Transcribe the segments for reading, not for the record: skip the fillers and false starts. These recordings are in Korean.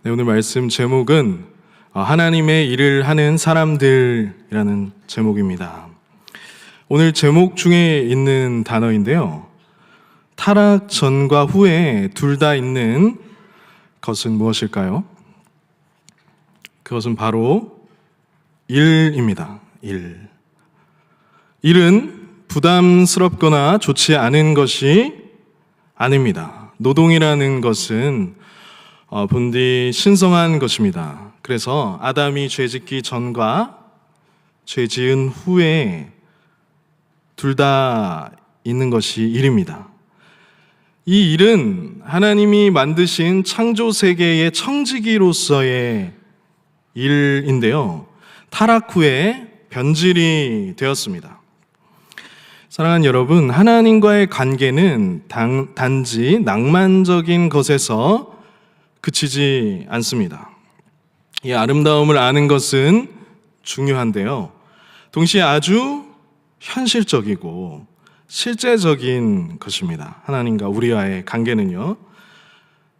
네, 오늘 말씀 제목은 하나님의 일을 하는 사람들이라는 제목입니다. 오늘 제목 중에 있는 단어인데요. 타락 전과 후에 둘 다 있는 것은 무엇일까요? 그것은 바로 일입니다. 일은 부담스럽거나 좋지 않은 것이 아닙니다. 노동이라는 것은 본디 신성한 것입니다. 그래서 아담이 죄짓기 전과 죄지은 후에 둘 다 있는 것이 일입니다. 이 일은 하나님이 만드신 창조 세계의 청지기로서의 일인데요. 타락 후에 변질이 되었습니다. 사랑하는 여러분, 하나님과의 관계는 단지 낭만적인 것에서 그치지 않습니다. 이 아름다움을 아는 것은 중요한데요. 동시에 아주 현실적이고 실제적인 것입니다. 하나님과 우리와의 관계는요.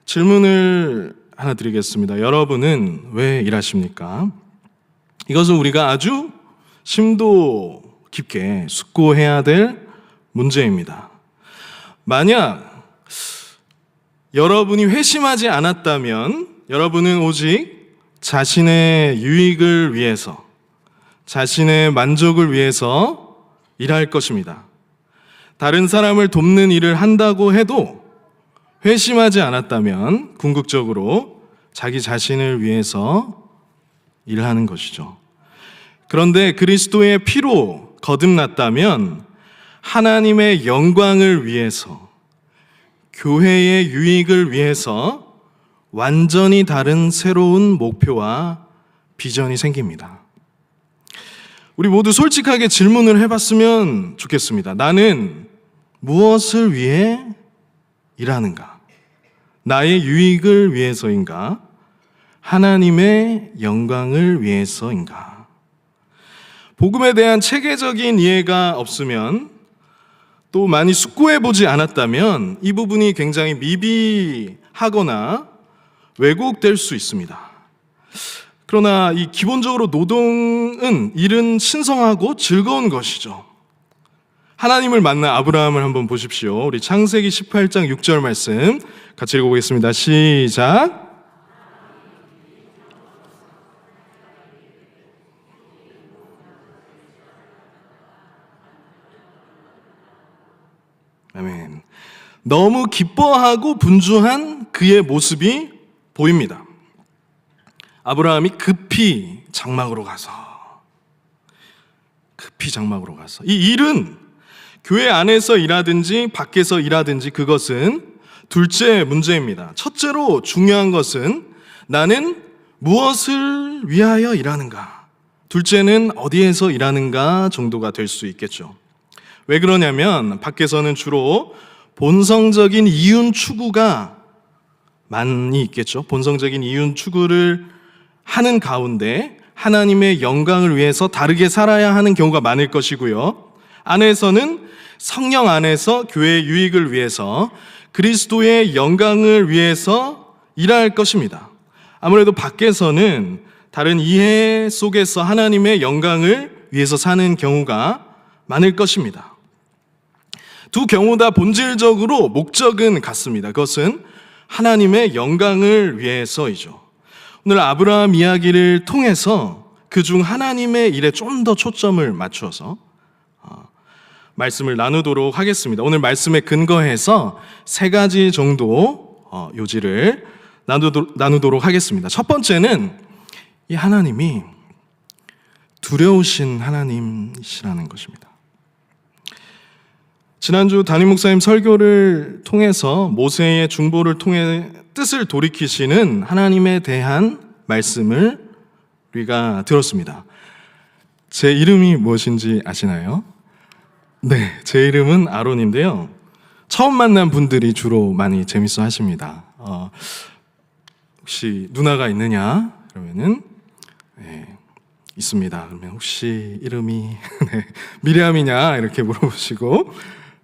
질문을 하나 드리겠습니다. 여러분은 왜 일하십니까? 이것은 우리가 아주 심도 깊게 숙고해야 될 문제입니다. 만약 여러분이 회심하지 않았다면 여러분은 오직 자신의 유익을 위해서, 자신의 만족을 위해서 일할 것입니다. 다른 사람을 돕는 일을 한다고 해도 회심하지 않았다면 궁극적으로 자기 자신을 위해서 일하는 것이죠. 그런데 그리스도의 피로 거듭났다면 하나님의 영광을 위해서, 교회의 유익을 위해서 완전히 다른 새로운 목표와 비전이 생깁니다. 우리 모두 솔직하게 질문을 해봤으면 좋겠습니다. 나는 무엇을 위해 일하는가? 나의 유익을 위해서인가? 하나님의 영광을 위해서인가? 복음에 대한 체계적인 이해가 없으면, 또 많이 숙고해보지 않았다면 이 부분이 굉장히 미비하거나 왜곡될 수 있습니다. 그러나 이 기본적으로 노동은 일은 신성하고 즐거운 것이죠. 하나님을 만난 아브라함을 한번 보십시오. 우리 창세기 18장 6절 말씀 같이 읽어보겠습니다. 시작. 아멘. 너무 기뻐하고 분주한 그의 모습이 보입니다. 아브라함이 급히 장막으로 가서 이 일은 교회 안에서 일하든지 밖에서 일하든지 그것은 둘째 문제입니다. 첫째로 중요한 것은 나는 무엇을 위하여 일하는가? 둘째는 어디에서 일하는가 정도가 될 수 있겠죠. 왜 그러냐면 밖에서는 주로 본성적인 이윤 추구가 많이 있겠죠. 본성적인 이윤 추구를 하는 가운데 하나님의 영광을 위해서 다르게 살아야 하는 경우가 많을 것이고요. 안에서는 성령 안에서 교회의 유익을 위해서 그리스도의 영광을 위해서 일할 것입니다. 아무래도 밖에서는 다른 이해 속에서 하나님의 영광을 위해서 사는 경우가 많을 것입니다. 두 경우 다 본질적으로 목적은 같습니다. 그것은 하나님의 영광을 위해서이죠. 오늘 아브라함 이야기를 통해서 그중 하나님의 일에 좀 더 초점을 맞추어서 말씀을 나누도록 하겠습니다. 오늘 말씀에 근거해서 세 가지 정도 요지를 나누도록 하겠습니다. 첫 번째는 이 하나님이 두려우신 하나님이시라는 것입니다. 지난주 담임 목사님 설교를 통해서 모세의 중보를 통해 뜻을 돌이키시는 하나님에 대한 말씀을 우리가 들었습니다. 제 이름이 무엇인지 아시나요? 네, 제 이름은 아론인데요. 처음 만난 분들이 주로 많이 재밌어 하십니다. 혹시 누나가 있느냐? 그러면은 네, 있습니다. 그러면 혹시 이름이 네, 미리암이냐? 이렇게 물어보시고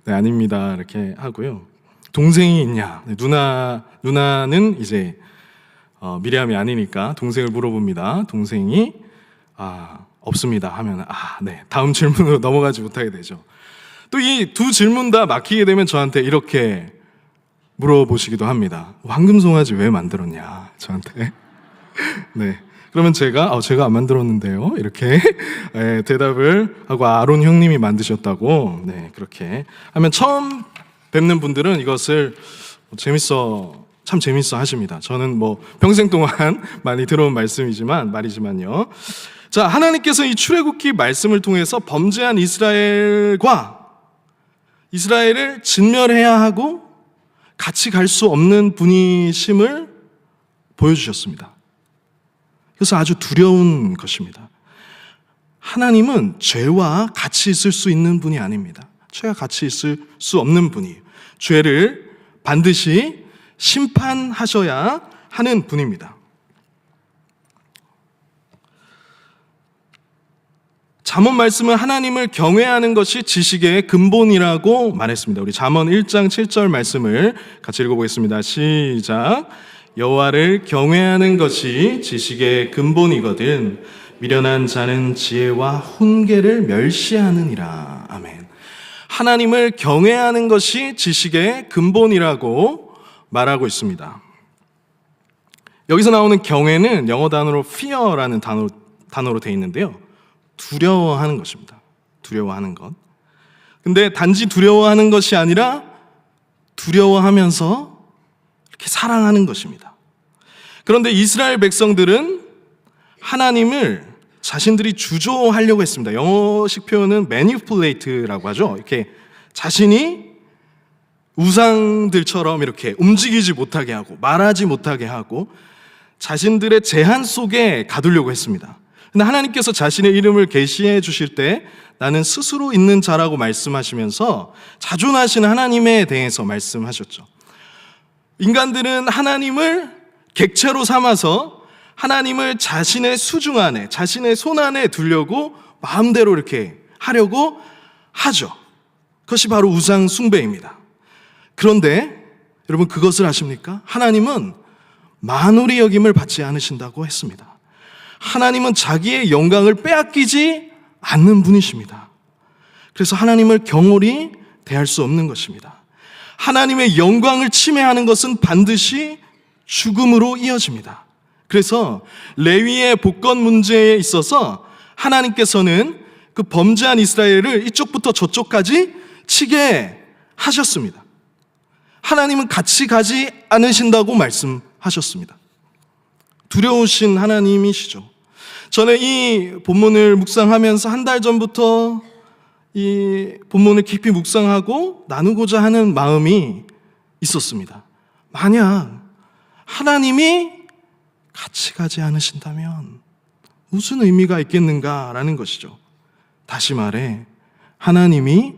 네, 아닙니다. 이렇게 하고요. 동생이 있냐? 네, 누나는 이제 미리암이 아니니까 동생을 물어봅니다. 동생이 없습니다 하면 네, 다음 질문으로 넘어가지 못하게 되죠. 또 이 두 질문 다 막히게 되면 저한테 이렇게 물어보시기도 합니다. 황금송아지 왜 만들었냐 저한테. 네, 그러면 제가 안 만들었는데요 이렇게 대답을 하고 아론 형님이 만드셨다고, 네, 그렇게 하면 처음 뵙는 분들은 이것을 참 재밌어 하십니다. 저는 평생 동안 많이 들어온 말이지만요. 자, 하나님께서 이 출애굽기 말씀을 통해서 범죄한 이스라엘을 진멸해야 하고 같이 갈 수 없는 분이심을 보여주셨습니다. 그래서 아주 두려운 것입니다. 하나님은 죄와 같이 있을 수 있는 분이 아닙니다. 죄와 같이 있을 수 없는 분이에요. 죄를 반드시 심판하셔야 하는 분입니다. 잠언 말씀은 하나님을 경외하는 것이 지식의 근본이라고 말했습니다. 우리 잠언 1장 7절 말씀을 같이 읽어보겠습니다. 시작. 여호와를 경외하는 것이 지식의 근본이거든 미련한 자는 지혜와 훈계를 멸시하느니라. 아멘. 하나님을 경외하는 것이 지식의 근본이라고 말하고 있습니다. 여기서 나오는 경외는 영어 단어로 fear라는 단어로 되어 있는데요. 두려워하는 것입니다. 두려워하는 것. 근데 단지 두려워하는 것이 아니라 두려워하면서 이렇게 사랑하는 것입니다. 그런데 이스라엘 백성들은 하나님을 자신들이 주조하려고 했습니다. 영어식 표현은 manipulate라고 하죠. 이렇게 자신이 우상들처럼 이렇게 움직이지 못하게 하고 말하지 못하게 하고 자신들의 제한 속에 가두려고 했습니다. 근데 하나님께서 자신의 이름을 계시해 주실 때 나는 스스로 있는 자라고 말씀하시면서 자존하신 하나님에 대해서 말씀하셨죠. 인간들은 하나님을 객체로 삼아서 하나님을 자신의 수중 안에, 자신의 손 안에 두려고 마음대로 이렇게 하려고 하죠. 그것이 바로 우상 숭배입니다. 그런데 여러분 그것을 아십니까? 하나님은 만홀히 여김을 받지 않으신다고 했습니다. 하나님은 자기의 영광을 빼앗기지 않는 분이십니다. 그래서 하나님을 경홀히 대할 수 없는 것입니다. 하나님의 영광을 침해하는 것은 반드시 죽음으로 이어집니다. 그래서 레위의 복권 문제에 있어서 하나님께서는 그 범죄한 이스라엘을 이쪽부터 저쪽까지 치게 하셨습니다. 하나님은 같이 가지 않으신다고 말씀하셨습니다. 두려우신 하나님이시죠. 저는 이 본문을 묵상하면서 한 달 전부터 이 본문을 깊이 묵상하고 나누고자 하는 마음이 있었습니다. 만약 하나님이 같이 가지 않으신다면 무슨 의미가 있겠는가라는 것이죠. 다시 말해 하나님이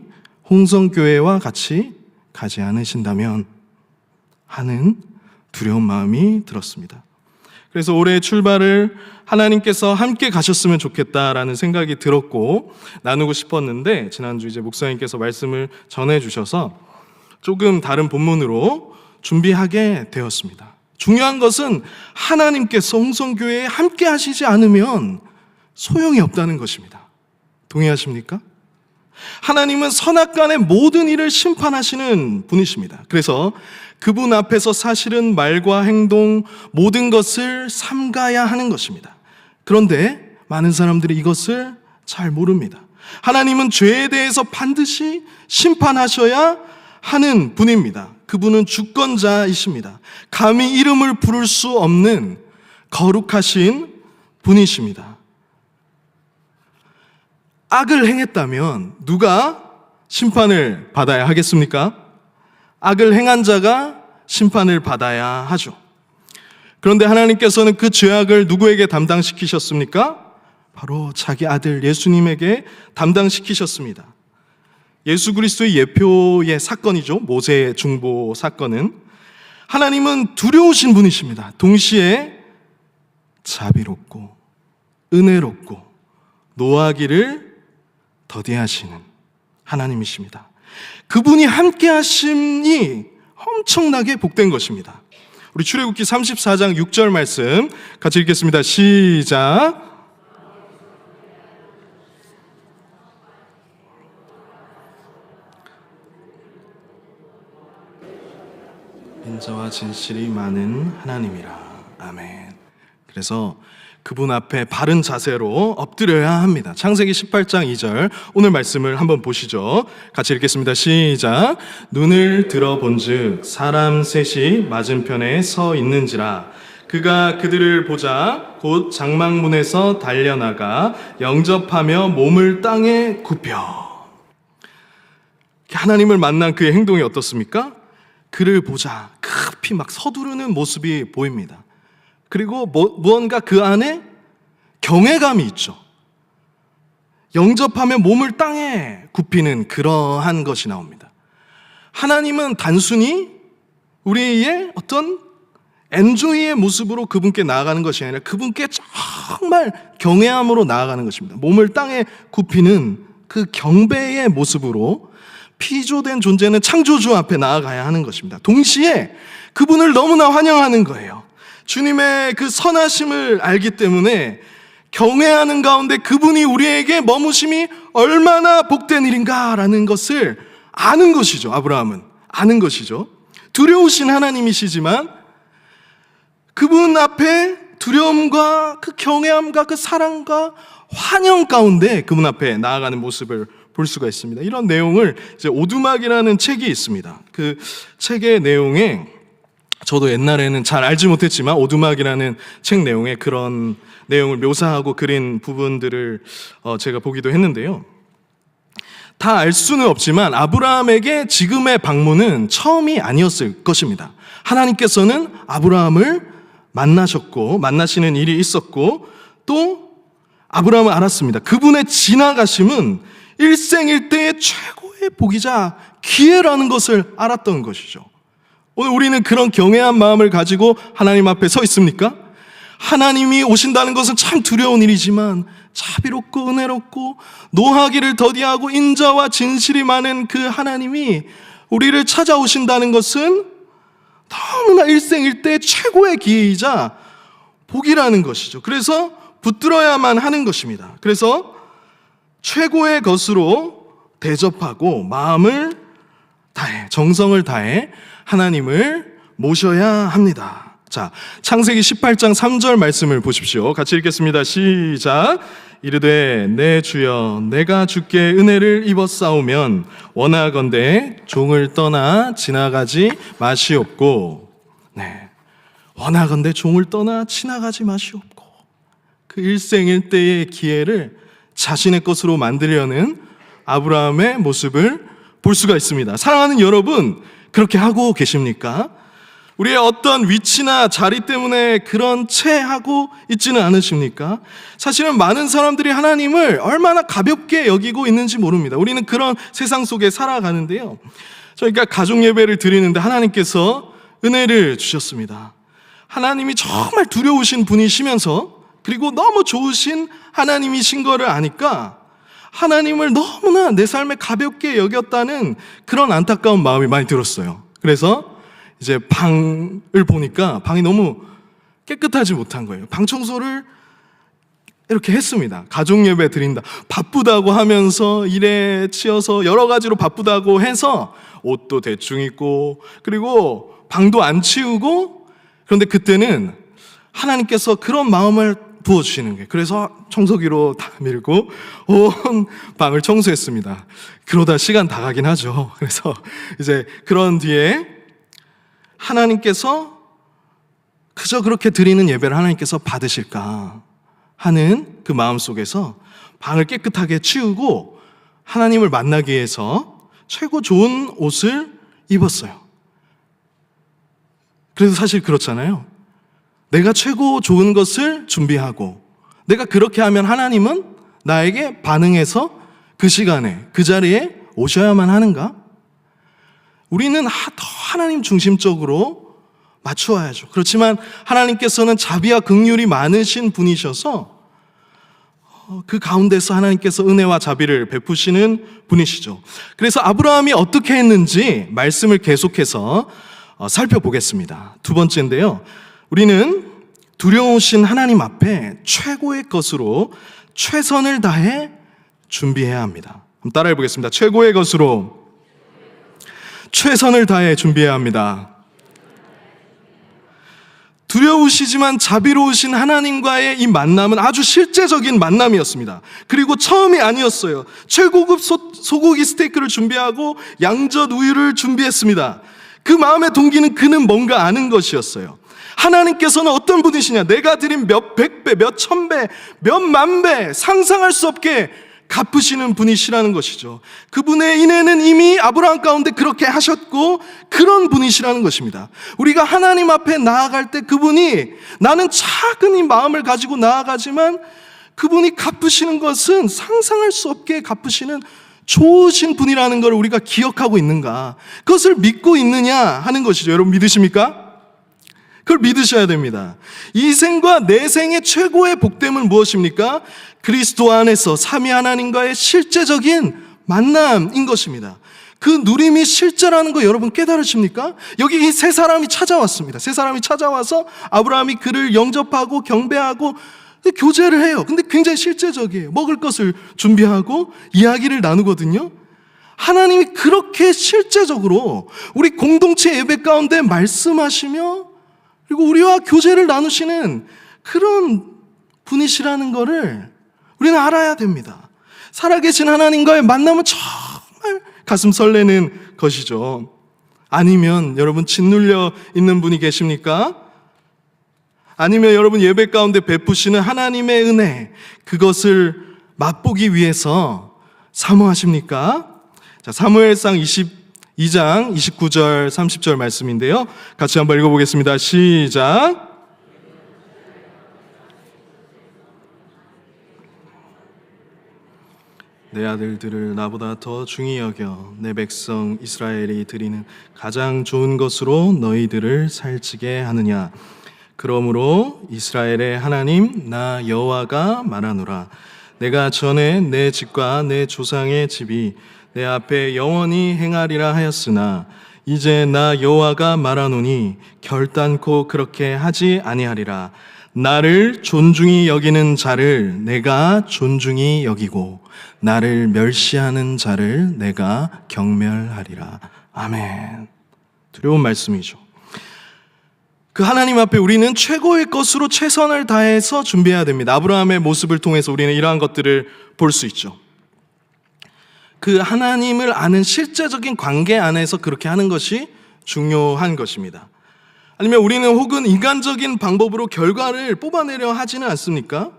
홍성교회와 같이 가지 않으신다면 하는 두려운 마음이 들었습니다. 그래서 올해의 출발을 하나님께서 함께 가셨으면 좋겠다라는 생각이 들었고 나누고 싶었는데 지난주 이제 목사님께서 말씀을 전해주셔서 조금 다른 본문으로 준비하게 되었습니다. 중요한 것은 하나님께서 홍성교회에 함께 하시지 않으면 소용이 없다는 것입니다. 동의하십니까? 하나님은 선악간의 모든 일을 심판하시는 분이십니다. 그래서 그분 앞에서 사실은 말과 행동 모든 것을 삼가야 하는 것입니다. 그런데 많은 사람들이 이것을 잘 모릅니다. 하나님은 죄에 대해서 반드시 심판하셔야 하는 분입니다. 그분은 주권자이십니다. 감히 이름을 부를 수 없는 거룩하신 분이십니다. 악을 행했다면 누가 심판을 받아야 하겠습니까? 악을 행한 자가 심판을 받아야 하죠. 그런데 하나님께서는 그 죄악을 누구에게 담당시키셨습니까? 바로 자기 아들 예수님에게 담당시키셨습니다. 예수 그리스도의 예표의 사건이죠. 모세의 중보 사건은 하나님은 두려우신 분이십니다. 동시에 자비롭고 은혜롭고 노하기를 더디하시는 하나님이십니다. 그분이 함께 하심이 엄청나게 복된 것입니다. 우리 출애굽기 34장 6절 말씀 같이 읽겠습니다. 시작. 인자와 진실이 많은 하나님이라. 아멘. 그래서 그분 앞에 바른 자세로 엎드려야 합니다. 창세기 18장 2절 오늘 말씀을 한번 보시죠. 같이 읽겠습니다. 시작. 눈을 들어본즉 사람 셋이 맞은편에 서 있는지라. 그가 그들을 보자 곧 장막문에서 달려나가 영접하며 몸을 땅에 굽혀. 하나님을 만난 그의 행동이 어떻습니까? 그를 보자 급히 막 서두르는 모습이 보입니다. 그리고 무언가 그 안에 경외감이 있죠. 영접하며 몸을 땅에 굽히는 그러한 것이 나옵니다. 하나님은 단순히 우리의 어떤 엔조이의 모습으로 그분께 나아가는 것이 아니라 그분께 정말 경외함으로 나아가는 것입니다. 몸을 땅에 굽히는 그 경배의 모습으로 피조된 존재는 창조주 앞에 나아가야 하는 것입니다. 동시에 그분을 너무나 환영하는 거예요. 주님의 그 선하심을 알기 때문에 경외하는 가운데 그분이 우리에게 머무심이 얼마나 복된 일인가라는 것을 아는 것이죠. 아브라함은 아는 것이죠. 두려우신 하나님이시지만 그분 앞에 두려움과 그 경외함과 그 사랑과 환영 가운데 그분 앞에 나아가는 모습을 볼 수가 있습니다. 이런 내용을 이제 오두막이라는 책이 있습니다. 그 책의 내용에 저도 옛날에는 잘 알지 못했지만 오두막이라는 책 내용에 그런 내용을 묘사하고 그린 부분들을 제가 보기도 했는데요. 다 알 수는 없지만 아브라함에게 지금의 방문은 처음이 아니었을 것입니다. 하나님께서는 아브라함을 만나셨고 만나시는 일이 있었고 또 아브라함은 알았습니다. 그분의 지나가심은 일생일대의 최고의 복이자 기회라는 것을 알았던 것이죠. 오늘 우리는 그런 경외한 마음을 가지고 하나님 앞에 서 있습니까? 하나님이 오신다는 것은 참 두려운 일이지만 자비롭고 은혜롭고 노하기를 더디하고 인자와 진실이 많은 그 하나님이 우리를 찾아오신다는 것은 너무나 일생일대 최고의 기회이자 복이라는 것이죠. 그래서 붙들어야만 하는 것입니다. 그래서 최고의 것으로 대접하고 마음을 다해 정성을 다해 하나님을 모셔야 합니다. 자, 창세기 18장 3절 말씀을 보십시오. 같이 읽겠습니다. 시작. 이르되 내 주여 내가 주께 은혜를 입었사오면 원하건대 종을 떠나 지나가지 마시옵고. 네, 원하건대 종을 떠나 지나가지 마시옵고. 그 일생일대의 기회를 자신의 것으로 만들려는 아브라함의 모습을 볼 수가 있습니다. 사랑하는 여러분, 그렇게 하고 계십니까? 우리의 어떤 위치나 자리 때문에 그런 채 하고 있지는 않으십니까? 사실은 많은 사람들이 하나님을 얼마나 가볍게 여기고 있는지 모릅니다. 우리는 그런 세상 속에 살아가는데요. 저희가 가족 예배를 드리는데 하나님께서 은혜를 주셨습니다. 하나님이 정말 두려우신 분이시면서 그리고 너무 좋으신 하나님이신 거를 아니까 하나님을 너무나 내 삶에 가볍게 여겼다는 그런 안타까운 마음이 많이 들었어요. 그래서 이제 방을 보니까 방이 너무 깨끗하지 못한 거예요. 방 청소를 이렇게 했습니다. 가족 예배 드린다. 바쁘다고 하면서 일에 치여서 여러 가지로 바쁘다고 해서 옷도 대충 입고 그리고 방도 안 치우고 그런데 그때는 하나님께서 그런 마음을 부어주시는 거예요. 그래서 청소기로 다 밀고 온 방을 청소했습니다. 그러다 시간 다 가긴 하죠. 그래서 이제 그런 뒤에 하나님께서 그저 그렇게 드리는 예배를 하나님께서 받으실까 하는 그 마음 속에서 방을 깨끗하게 치우고 하나님을 만나기 위해서 최고 좋은 옷을 입었어요. 그래서 사실 그렇잖아요. 내가 최고 좋은 것을 준비하고 내가 그렇게 하면 하나님은 나에게 반응해서 그 시간에 그 자리에 오셔야만 하는가? 우리는 더 하나님 중심적으로 맞추어야죠. 그렇지만 하나님께서는 자비와 긍휼이 많으신 분이셔서 그 가운데서 하나님께서 은혜와 자비를 베푸시는 분이시죠. 그래서 아브라함이 어떻게 했는지 말씀을 계속해서 살펴보겠습니다. 두 번째인데요. 우리는 두려우신 하나님 앞에 최고의 것으로 최선을 다해 준비해야 합니다. 한번 따라해 보겠습니다. 최고의 것으로 최선을 다해 준비해야 합니다. 두려우시지만 자비로우신 하나님과의 이 만남은 아주 실제적인 만남이었습니다. 그리고 처음이 아니었어요. 최고급 소고기 스테이크를 준비하고 양젓 우유를 준비했습니다. 그 마음의 동기는 그는 뭔가 아는 것이었어요. 하나님께서는 어떤 분이시냐? 내가 드린 몇 백배, 몇 천배, 몇 만배 상상할 수 없게 갚으시는 분이시라는 것이죠. 그분의 인애는 이미 아브라함 가운데 그렇게 하셨고 그런 분이시라는 것입니다. 우리가 하나님 앞에 나아갈 때 그분이, 나는 작은 이 마음을 가지고 나아가지만 그분이 갚으시는 것은 상상할 수 없게 갚으시는 좋으신 분이라는 걸 우리가 기억하고 있는가, 그것을 믿고 있느냐 하는 것이죠. 여러분 믿으십니까? 그걸 믿으셔야 됩니다. 이 생과 내 생의 최고의 복됨은 무엇입니까? 그리스도 안에서 삼위 하나님과의 실제적인 만남인 것입니다. 그 누림이 실제라는 거 여러분 깨달으십니까? 여기 이 세 사람이 찾아왔습니다. 세 사람이 찾아와서 아브라함이 그를 영접하고 경배하고 교제를 해요. 근데 굉장히 실제적이에요. 먹을 것을 준비하고 이야기를 나누거든요. 하나님이 그렇게 실제적으로 우리 공동체 예배 가운데 말씀하시며 그리고 우리와 교제를 나누시는 그런 분이시라는 것을 우리는 알아야 됩니다. 살아계신 하나님과의 만남은 정말 가슴 설레는 것이죠. 아니면 여러분 짓눌려 있는 분이 계십니까? 아니면 여러분 예배 가운데 베푸시는 하나님의 은혜, 그것을 맛보기 위해서 사모하십니까? 자, 사무엘상 22장 29절 30절 말씀인데요. 같이 한번 읽어보겠습니다. 시작. 내 아들들을 나보다 더 중히 여겨 내 백성 이스라엘이 드리는 가장 좋은 것으로 너희들을 살찌게 하느냐. 그러므로 이스라엘의 하나님 나 여호와가 말하노라. 내가 전에 내 집과 내 조상의 집이 내 앞에 영원히 행하리라 하였으나 이제 나 여호와가 말하노니 결단코 그렇게 하지 아니하리라. 나를 존중히 여기는 자를 내가 존중히 여기고 나를 멸시하는 자를 내가 경멸하리라. 아멘. 두려운 말씀이죠. 그 하나님 앞에 우리는 최고의 것으로 최선을 다해서 준비해야 됩니다. 아브라함의 모습을 통해서 우리는 이러한 것들을 볼 수 있죠. 그 하나님을 아는 실제적인 관계 안에서 그렇게 하는 것이 중요한 것입니다. 아니면 우리는 혹은 인간적인 방법으로 결과를 뽑아내려 하지는 않습니까?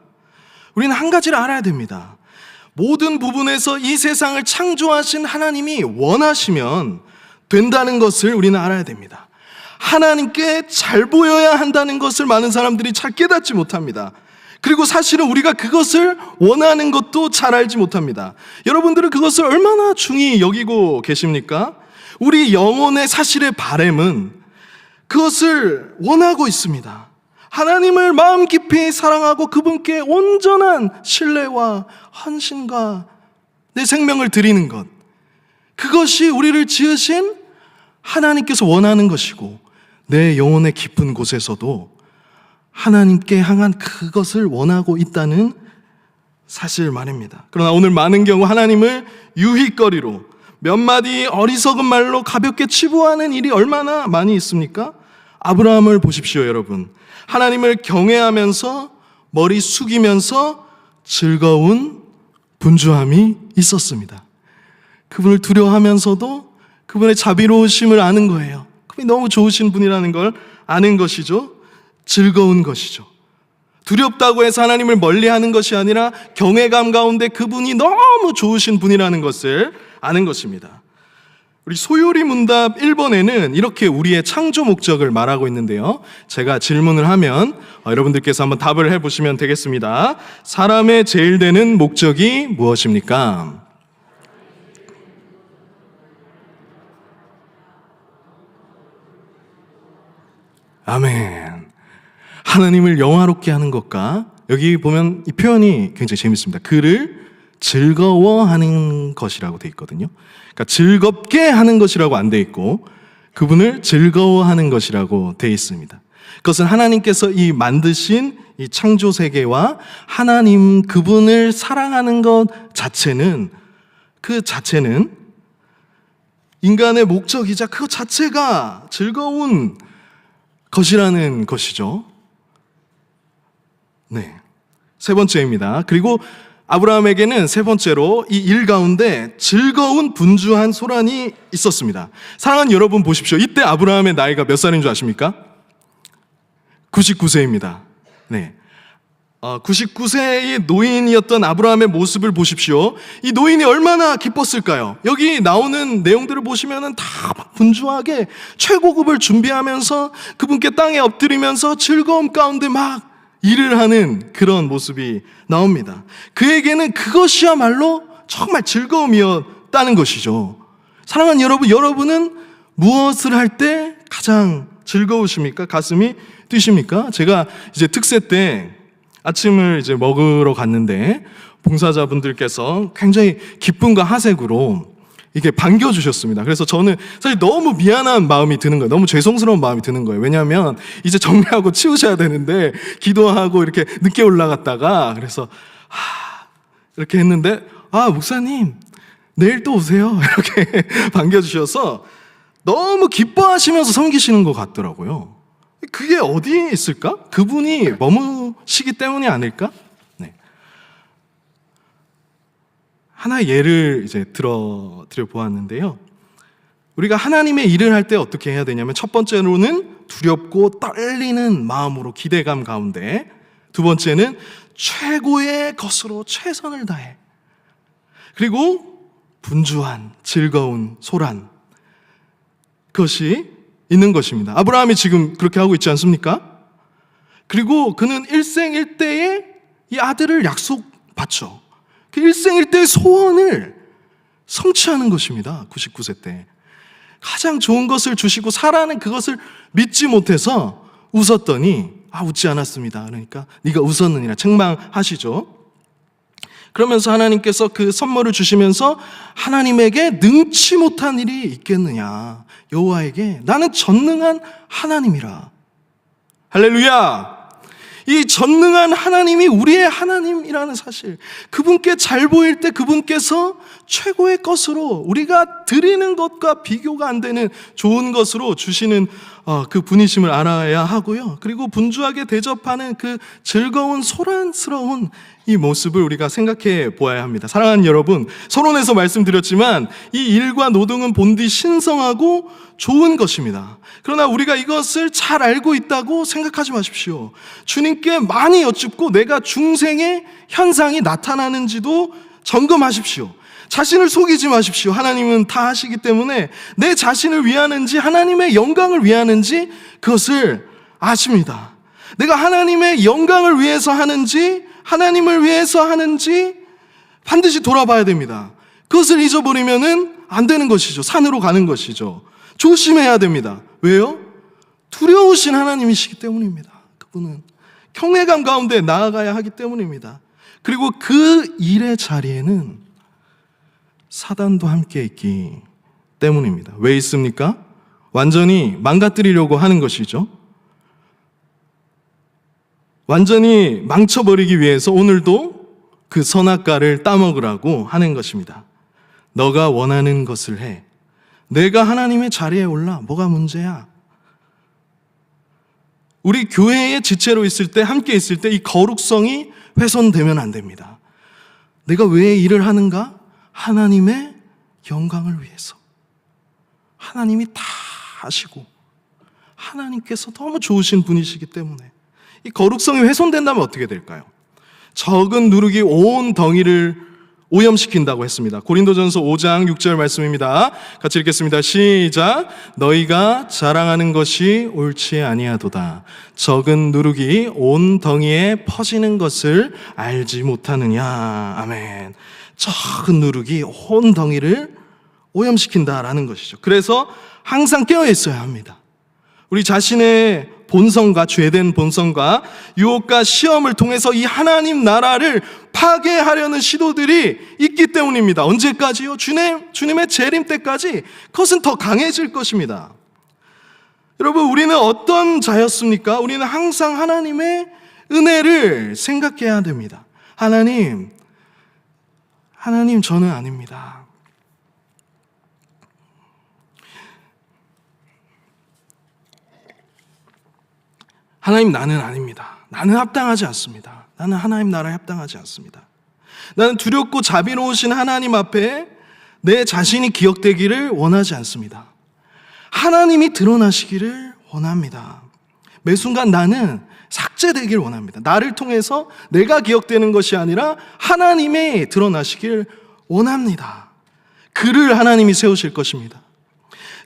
우리는 한 가지를 알아야 됩니다. 모든 부분에서 이 세상을 창조하신 하나님이 원하시면 된다는 것을 우리는 알아야 됩니다. 하나님께 잘 보여야 한다는 것을 많은 사람들이 잘 깨닫지 못합니다. 그리고 사실은 우리가 그것을 원하는 것도 잘 알지 못합니다. 여러분들은 그것을 얼마나 중히 여기고 계십니까? 우리 영혼의 사실의 바램은 그것을 원하고 있습니다. 하나님을 마음 깊이 사랑하고 그분께 온전한 신뢰와 헌신과 내 생명을 드리는 것, 그것이 우리를 지으신 하나님께서 원하는 것이고 내 영혼의 깊은 곳에서도 하나님께 향한 그것을 원하고 있다는 사실 말입니다. 그러나 오늘 많은 경우 하나님을 유희거리로 몇 마디 어리석은 말로 가볍게 치부하는 일이 얼마나 많이 있습니까? 아브라함을 보십시오, 여러분. 하나님을 경외하면서 머리 숙이면서 즐거운 분주함이 있었습니다. 그분을 두려워하면서도 그분의 자비로우심을 아는 거예요. 그분이 너무 좋으신 분이라는 걸 아는 것이죠. 즐거운 것이죠. 두렵다고 해서 하나님을 멀리하는 것이 아니라 경외감 가운데 그분이 너무 좋으신 분이라는 것을 아는 것입니다. 우리 소요리 문답 1번에는 이렇게 우리의 창조 목적을 말하고 있는데요. 제가 질문을 하면 여러분들께서 한번 답을 해보시면 되겠습니다. 사람의 제일 되는 목적이 무엇입니까? 아멘. 하나님을 영화롭게 하는 것과, 여기 보면 이 표현이 굉장히 재밌습니다. 그를 즐거워하는 것이라고 돼 있거든요. 그러니까 즐겁게 하는 것이라고 안 돼 있고, 그분을 즐거워하는 것이라고 되어 있습니다. 그것은 하나님께서 이 만드신 이 창조 세계와 하나님 그분을 사랑하는 것 자체는 그 자체는 인간의 목적이자 그 자체가 즐거운 것이라는 것이죠. 네. 세 번째입니다. 그리고 아브라함에게는 세 번째로 이 일 가운데 즐거운 분주한 소란이 있었습니다. 사랑하는 여러분 보십시오. 이때 아브라함의 나이가 몇 살인 줄 아십니까? 99세입니다. 네. 99세의 노인이었던 아브라함의 모습을 보십시오. 이 노인이 얼마나 기뻤을까요? 여기 나오는 내용들을 보시면은 다 분주하게 최고급을 준비하면서 그분께 땅에 엎드리면서 즐거움 가운데 막 일을 하는 그런 모습이 나옵니다. 그에게는 그것이야말로 정말 즐거움이었다는 것이죠. 사랑하는 여러분, 여러분은 무엇을 할 때 가장 즐거우십니까? 가슴이 뛰십니까? 제가 이제 특세 때 아침을 이제 먹으러 갔는데 봉사자분들께서 굉장히 기쁨과 하색으로 이렇게 반겨주셨습니다. 그래서 저는 사실 너무 미안한 마음이 드는 거예요. 너무 죄송스러운 마음이 드는 거예요. 왜냐하면 이제 정리하고 치우셔야 되는데 기도하고 이렇게 늦게 올라갔다가 그래서 이렇게 했는데 목사님 내일 또 오세요. 이렇게 반겨주셔서 너무 기뻐하시면서 섬기시는 것 같더라고요. 그게 어디에 있을까? 그분이 머무시기 때문이 아닐까? 네. 하나의 예를 이제 드려 보았는데요. 우리가 하나님의 일을 할 때 어떻게 해야 되냐면 첫 번째로는 두렵고 떨리는 마음으로 기대감 가운데, 두 번째는 최고의 것으로 최선을 다해, 그리고 분주한 즐거운 소란, 그것이 있는 것입니다. 아브라함이 지금 그렇게 하고 있지 않습니까? 그리고 그는 일생일대의 이 아들을 약속받죠. 그 일생일대의 소원을 성취하는 것입니다. 99세 때 가장 좋은 것을 주시고 사라는 그것을 믿지 못해서 웃었더니 웃지 않았습니다. 그러니까 네가 웃었느니라 책망하시죠. 그러면서 하나님께서 그 선물을 주시면서 하나님에게 능치 못한 일이 있겠느냐, 여호와에게 나는 전능한 하나님이라. 할렐루야. 이 전능한 하나님이 우리의 하나님이라는 사실, 그분께 잘 보일 때 그분께서 최고의 것으로, 우리가 드리는 것과 비교가 안 되는 좋은 것으로 주시는 그 분이심을 알아야 하고요. 그리고 분주하게 대접하는 그 즐거운 소란스러운 이 모습을 우리가 생각해 보아야 합니다. 사랑하는 여러분, 서론에서 말씀드렸지만 이 일과 노동은 본디 신성하고 좋은 것입니다. 그러나 우리가 이것을 잘 알고 있다고 생각하지 마십시오. 주님께 많이 여쭙고 내가 중생의 현상이 나타나는지도 점검하십시오. 자신을 속이지 마십시오. 하나님은 다 하시기 때문에 내 자신을 위하는지 하나님의 영광을 위하는지 그것을 아십니다. 내가 하나님의 영광을 위해서 하는지 하나님을 위해서 하는지 반드시 돌아봐야 됩니다. 그것을 잊어버리면은 안 되는 것이죠. 산으로 가는 것이죠. 조심해야 됩니다. 왜요? 두려우신 하나님이시기 때문입니다. 그분은 경외감 가운데 나아가야 하기 때문입니다. 그리고 그 일의 자리에는 사단도 함께 있기 때문입니다. 왜 있습니까? 완전히 망가뜨리려고 하는 것이죠. 완전히 망쳐버리기 위해서 오늘도 그 선악과를 따먹으라고 하는 것입니다. 너가 원하는 것을 해. 내가 하나님의 자리에 올라. 뭐가 문제야? 우리 교회의 지체로 있을 때, 함께 있을 때 이 거룩성이 훼손되면 안 됩니다. 내가 왜 일을 하는가? 하나님의 영광을 위해서. 하나님이 다 하시고 하나님께서 너무 좋으신 분이시기 때문에 이 거룩성이 훼손된다면 어떻게 될까요? 적은 누룩이 온 덩이를 오염시킨다고 했습니다. 고린도전서 5장 6절 말씀입니다. 같이 읽겠습니다. 시작. 너희가 자랑하는 것이 옳지 아니하도다. 적은 누룩이 온 덩이에 퍼지는 것을 알지 못하느냐. 아멘. 적은 누룩이 온 덩이를 오염시킨다라는 것이죠. 그래서 항상 깨어 있어야 합니다. 우리 자신의 본성과, 죄된 본성과 유혹과 시험을 통해서 이 하나님 나라를 파괴하려는 시도들이 있기 때문입니다. 언제까지요? 주님의 재림 때까지 그것은 더 강해질 것입니다. 여러분, 우리는 어떤 자였습니까? 우리는 항상 하나님의 은혜를 생각해야 됩니다. 하나님 저는 아닙니다. 하나님, 나는 아닙니다. 나는 합당하지 않습니다. 나는 하나님 나라에 합당하지 않습니다. 나는 두렵고 자비로우신 하나님 앞에 내 자신이 기억되기를 원하지 않습니다. 하나님이 드러나시기를 원합니다. 매 순간 나는 삭제되기를 원합니다. 나를 통해서 내가 기억되는 것이 아니라 하나님이 드러나시기를 원합니다. 그를 하나님이 세우실 것입니다.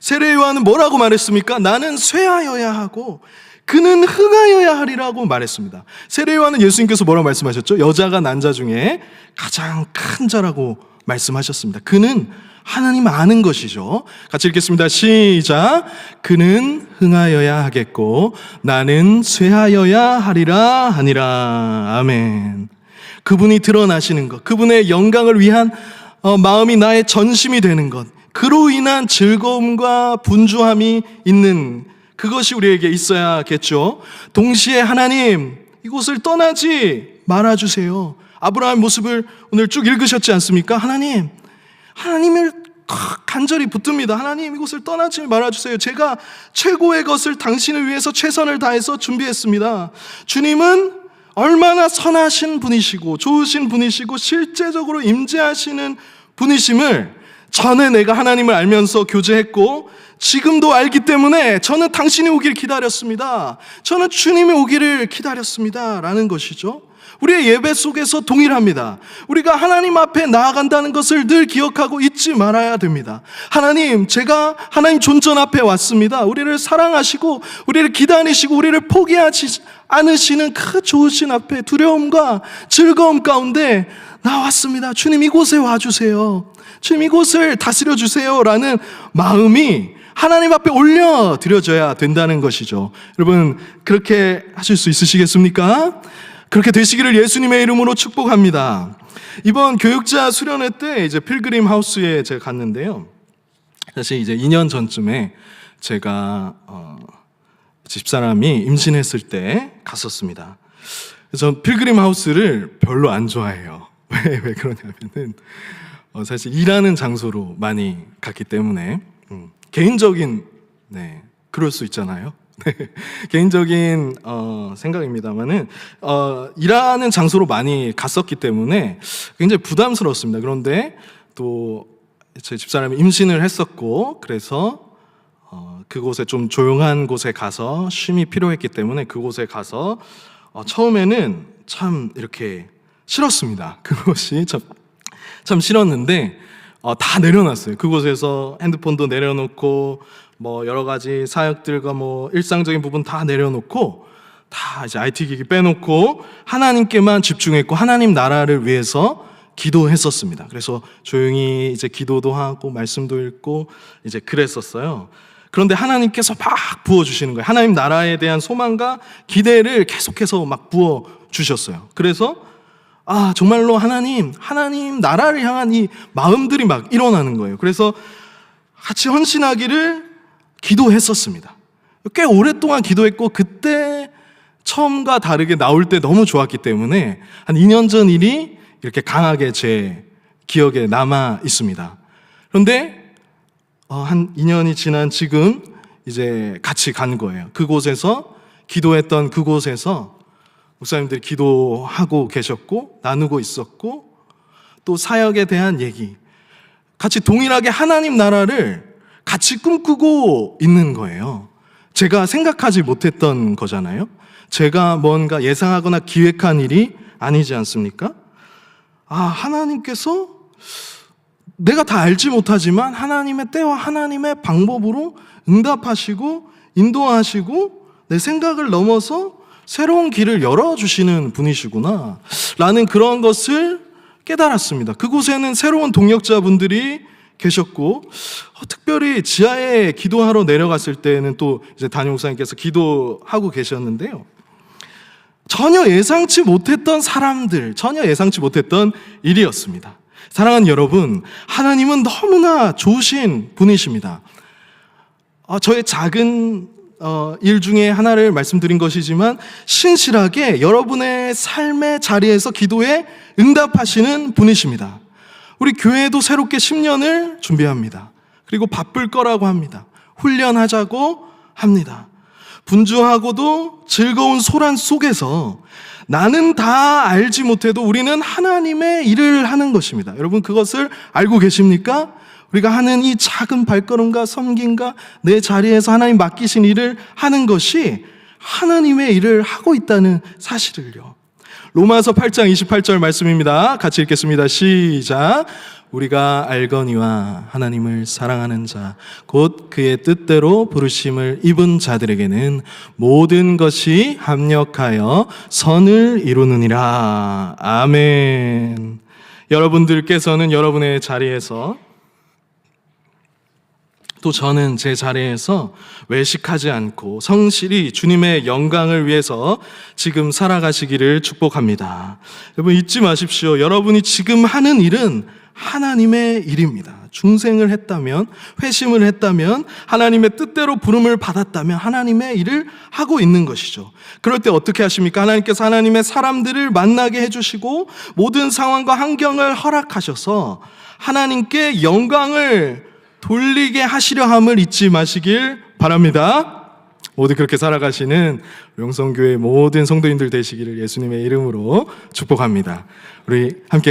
세례 요한은 뭐라고 말했습니까? 나는 쇠하여야 하고 그는 흥하여야 하리라고 말했습니다. 세례 요한은 예수님께서 뭐라고 말씀하셨죠? 여자가 난 자 중에 가장 큰 자라고 말씀하셨습니다. 그는 하나님 아는 것이죠. 같이 읽겠습니다. 시작. 그는 흥하여야 하겠고 나는 쇠하여야 하리라 하니라. 아멘. 그분이 드러나시는 것, 그분의 영광을 위한 마음이 나의 전심이 되는 것, 그로 인한 즐거움과 분주함이 있는 그것이 우리에게 있어야겠죠. 동시에 하나님, 이곳을 떠나지 말아주세요. 아브라함의 모습을 오늘 쭉 읽으셨지 않습니까? 하나님을 간절히 붙듭니다. 하나님, 이곳을 떠나지 말아주세요. 제가 최고의 것을 당신을 위해서 최선을 다해서 준비했습니다. 주님은 얼마나 선하신 분이시고 좋으신 분이시고 실제적으로 임재하시는 분이심을 전에 내가 하나님을 알면서 교제했고 지금도 알기 때문에 저는 당신이 오길 기다렸습니다. 저는 주님이 오기를 기다렸습니다. 라는 것이죠. 우리의 예배 속에서 동일합니다. 우리가 하나님 앞에 나아간다는 것을 늘 기억하고 잊지 말아야 됩니다. 하나님, 제가 하나님 존전 앞에 왔습니다. 우리를 사랑하시고 우리를 기다리시고 우리를 포기하지 않으시는 그 좋으신 앞에 두려움과 즐거움 가운데 나왔습니다. 주님, 이곳에 와주세요. 주님, 이곳을 다스려 주세요. 라는 마음이 하나님 앞에 올려드려져야 된다는 것이죠. 여러분, 그렇게 하실 수 있으시겠습니까? 그렇게 되시기를 예수님의 이름으로 축복합니다. 이번 교육자 수련회 때 이제 필그림 하우스에 제가 갔는데요. 사실 이제 2년 전쯤에 제가 집사람이 임신했을 때 갔었습니다. 전 필그림 하우스를 별로 안 좋아해요. 왜 그러냐면은 사실 일하는 장소로 많이 갔기 때문에 개인적인 그럴 수 있잖아요. 개인적인 생각입니다만은 일하는 장소로 많이 갔었기 때문에 굉장히 부담스러웠습니다. 그런데 또 제 집사람이 임신을 했었고 그래서 그곳에 좀 조용한 곳에 가서 쉼이 필요했기 때문에 그곳에 가서 처음에는 참 이렇게 싫었습니다. 그것이 참 싫었는데 다 내려놨어요. 그곳에서 핸드폰도 내려놓고 뭐 여러 가지 사역들과 뭐 일상적인 부분 다 내려놓고 다 이제 IT 기기 빼놓고 하나님께만 집중했고 하나님 나라를 위해서 기도했었습니다. 그래서 조용히 이제 기도도 하고 말씀도 읽고 이제 그랬었어요. 그런데 하나님께서 막 부어주시는 거예요. 하나님 나라에 대한 소망과 기대를 계속해서 막 부어주셨어요. 그래서 정말로 하나님 나라를 향한 이 마음들이 막 일어나는 거예요. 그래서 같이 헌신하기를 기도했었습니다. 꽤 오랫동안 기도했고 그때 처음과 다르게 나올 때 너무 좋았기 때문에 한 2년 전 일이 이렇게 강하게 제 기억에 남아 있습니다. 그런데 한 2년이 지난 지금 이제 같이 간 거예요. 그곳에서 기도했던 그곳에서 목사님들이 기도하고 계셨고 나누고 있었고 또 사역에 대한 얘기 같이 동일하게 하나님 나라를 같이 꿈꾸고 있는 거예요. 제가 생각하지 못했던 거잖아요. 제가 뭔가 예상하거나 기획한 일이 아니지 않습니까? 하나님께서 내가 다 알지 못하지만 하나님의 때와 하나님의 방법으로 응답하시고 인도하시고 내 생각을 넘어서 새로운 길을 열어주시는 분이시구나 라는 그런 것을 깨달았습니다. 그곳에는 새로운 동역자분들이 계셨고 특별히 지하에 기도하러 내려갔을 때는 또 이제 담임 목사님께서 기도하고 계셨는데요. 전혀 예상치 못했던 사람들, 전혀 예상치 못했던 일이었습니다. 사랑하는 여러분, 하나님은 너무나 좋으신 분이십니다. 저의 작은 일 중에 하나를 말씀드린 것이지만 신실하게 여러분의 삶의 자리에서 기도에 응답하시는 분이십니다. 우리 교회도 새롭게 10년을 준비합니다. 그리고 바쁠 거라고 합니다. 훈련하자고 합니다. 분주하고도 즐거운 소란 속에서 나는 다 알지 못해도 우리는 하나님의 일을 하는 것입니다. 여러분 그것을 알고 계십니까? 우리가 하는 이 작은 발걸음과 섬김과 내 자리에서 하나님 맡기신 일을 하는 것이 하나님의 일을 하고 있다는 사실을요. 로마서 8장 28절 말씀입니다. 같이 읽겠습니다. 시작. 우리가 알거니와 하나님을 사랑하는 자 곧 그의 뜻대로 부르심을 입은 자들에게는 모든 것이 합력하여 선을 이루느니라. 아멘. 여러분들께서는 여러분의 자리에서 또 저는 제 자리에서 외식하지 않고 성실히 주님의 영광을 위해서 지금 살아가시기를 축복합니다. 여러분 잊지 마십시오. 여러분이 지금 하는 일은 하나님의 일입니다. 중생을 했다면, 회심을 했다면, 하나님의 뜻대로 부름을 받았다면 하나님의 일을 하고 있는 것이죠. 그럴 때 어떻게 하십니까? 하나님께서 하나님의 사람들을 만나게 해주시고 모든 상황과 환경을 허락하셔서 하나님께 영광을 돌리게 하시려 함을 잊지 마시길 바랍니다. 모두 그렇게 살아가시는 용성교회 모든 성도인들 되시기를 예수님의 이름으로 축복합니다. 우리 함께